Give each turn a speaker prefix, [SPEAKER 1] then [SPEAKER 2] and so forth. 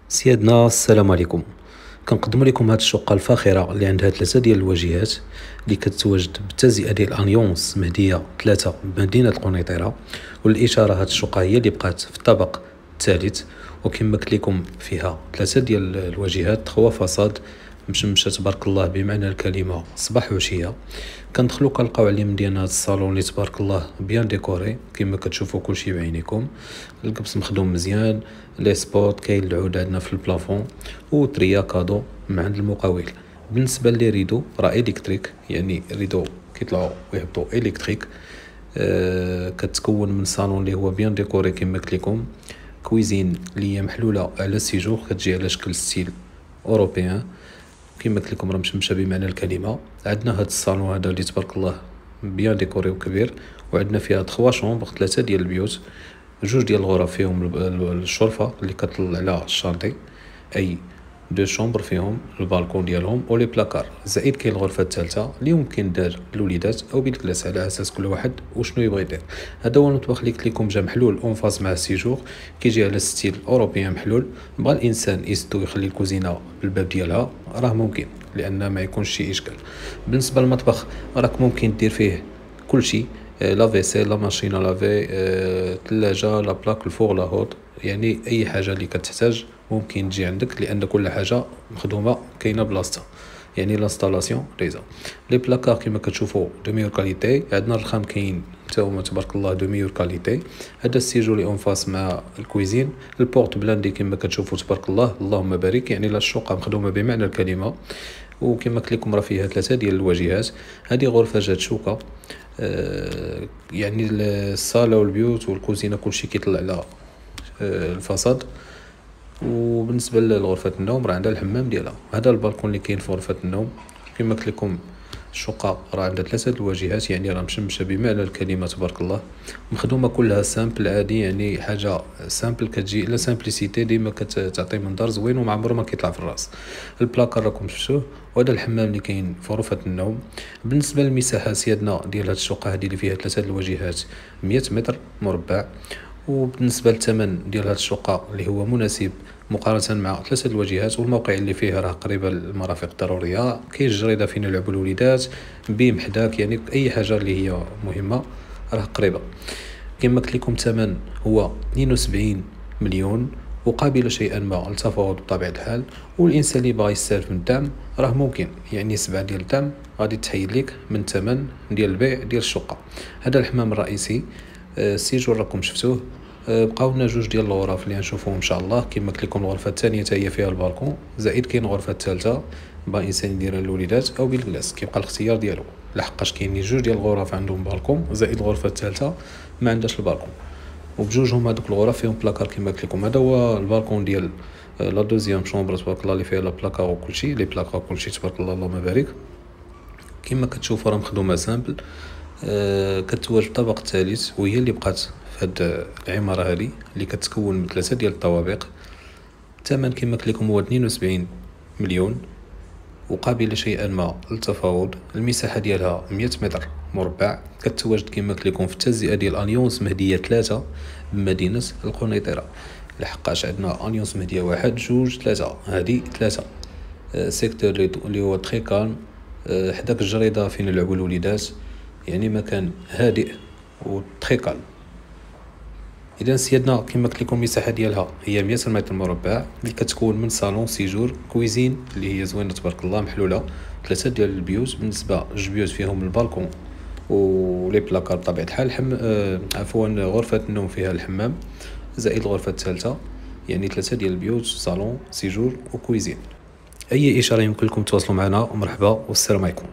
[SPEAKER 1] سيادنا السلام عليكم. كنقدم لكم هذه الشقه الفاخره اللي عندها 3 ديال الواجهات اللي كتواجد بالتزئه ديال انيونس مهديه 3 بمدينه القنيطره. والاشاره هذه الشقه هي اللي بقات في الطابق الثالث، وكما قلت لكم فيها 3 ديال الواجهات، 3 فصاد مشمشه تبارك الله بمعنى الكلمه صباح وعشيه. كندخلوا كنلقاو على اليمين ديالنا هذا الصالون اللي تبارك الله بيان ديكوري كما كتشوفوا كلشي بعينيكم. القبص مخدوم مزيان، لي سبوت، كاين العود عندنا في البلافون وتريا كادو من عند المقاول. بالنسبه لي ريدو راه الكتريك، يعني ريدو كيطلعوا ويهبطوا الكتريك. كتكون من صالون اللي هو بيان ديكوري كما قلت لكم. كويزين اللي هي محلوله على السيجور، كتجي على شكل ستيل اوروبيان كما قلت لكم، راه مشمشه بمعنى الكلمه. عندنا هذا الصالون هذا اللي تبارك الله بيان ديكوري وكبير، وعندنا فيها 3 شومبر، 3 ديال البيوت، 2 ديال الغرف فيهم الشرفه اللي كتطل على الشانطي، اي 2 شومبر فيهم البالكون ديالهم ولي بلاكار. زائد كاين الغرفه الثالثه اللي ممكن دار بالوليدات او بالكلاس على اساس كل واحد وشنو يبغي يدير. هذا هو المطبخ اللي قلت لكم جا محلول اون فاز مع السيجور، كيجي على ستيل اوروبيان محلول. بغى الانسان يسدو يخلي الكوزينه بالباب ديالها راه ممكن، لان ما يكونش شي اشكال. بالنسبه للمطبخ راك ممكن دير فيه كل شيء، لا فيسيل، لا ماشينه لافي، ثلاجه، لا بلاك، الفوغ، لا هوت، يعني اي حاجه اللي كتحتاج ممكن تجي عندك، لان كل حاجه مخدومه كاينه بلاصتها، يعني لانستالاسيون ريزا. لي بلاكار كما كتشوفوا دو ميور كاليتي، عندنا الرخام كاين حتى هما تبارك الله دو ميور كاليتي. هذا السيجور لي اون فاس مع الكويزين، البورت بلاندي كما كتشوفوا تبارك الله اللهم بارك، يعني لا الشقه مخدومه بمعنى الكلمه. وكما قلت لكم راه فيها 3 ديال الواجهات. هذه غرفه جات شوكه، يعني الصاله والبيوت والكوزينه كلشي كيطلع على الفصاد. وبالنسبه لغرفه النوم راه عندها الحمام ديالها. هذا البالكون اللي كاين في غرفه النوم كما قلت لكم. الشقه راه عندها 3 الواجهات، يعني راه مشمشه بمعنى الكلمه تبارك الله. مخدومه كلها سامبل عادي، يعني حاجه سامبل كتجي لا سامبليسيتي ديما كتعطي منظر زوين وما عمره ما كيطلع في الراس. البلاكار راكم شفتوه، وهذا الحمام اللي كاين في غرفه النوم. بالنسبه للمساحه سيادنا ديال هذه الشقه هذه اللي فيها 3 الواجهات 100 متر مربع. وبالنسبه للثمن ديال هذه الشقه اللي هو مناسب مقارنه مع 3 الواجهات، والموقع اللي فيه راه قريبه للمرافق الضروريه، كاين الجريده فين يلعبوا الوليدات، بيم حداك، يعني اي حاجه اللي هي مهمه راه قريبه. كما قلت لكم الثمن هو 72 مليون، وقابل شيئا ما للتفاوض بطبيعه الحال. والانسان اللي باغي يستافد من الدعم راه ممكن، يعني 7 ديال الدعم غادي تحيد لك من الثمن ديال البيع ديال الشقه. هذا الحمام الرئيسي، السيجور راكم شفتوه. بقاو لنا 2 ديال الغرف اللي غنشوفوهم ان شاء الله. كما قلت لكم الغرفه الثانيه حتى هي فيها البالكون، زائد كاين الغرفه الثالثه با انسان يديرها للوليدات او بالكلاس، كيبقى الاختيار ديالو. لحقاش كاينين 2 ديال الغرف عندهم بالكون، زائد الغرفه الثالثه ما عندهاش البالكون. وبجوجهم هذوك الغرف فيهم بلاكار كما قلت لكم. هذا هو البالكون ديال لا دوزيام شومبر تبارك الله اللي فيها لا بلاكار وكلشي، لي بلاكار وكلشي تبارك الله اللهم بارك. كما كتشوفوا راه مخدومه سامبل. كتواجد الطابق الثالث، وهي اللي بقات في هاد العماره هذه اللي كتكون من 3 ديال الطوابق. الثمن كما قلت لكم هو 72 مليون، وقابل شيئا ما للتفاوض. المساحه ديالها 100 متر مربع، كتواجد كما قلت لكم في التزئه ديال انيونس مهديه 3 بمدينه القنيطره. لحقاش عندنا انيونس مهديه 1 2 3، هذه 3 سيكتور اللي هو تري كالم، حداك الجريده فين يلعبوا الوليدات، يعني مكان هادئ وتري كالم. اذا سيادنا كما قلت لكم المساحه ديالها هي 100 متر مربع، اللي كتكون من صالون، سيجور، كويزين اللي هي زوينه تبارك الله محلوله، 3 ديال البيوت. بالنسبه لجوج بيوت فيهم البالكون ولي بلاكار بطبيعه الحال. عفوا غرفه النوم فيها الحمام، زائد الغرفه الثالثه، يعني 3 ديال البيوت، صالون، سيجور وكويزين. اي اشاره يمكن لكم تواصلوا معنا، ومرحبا والسلام عليكم.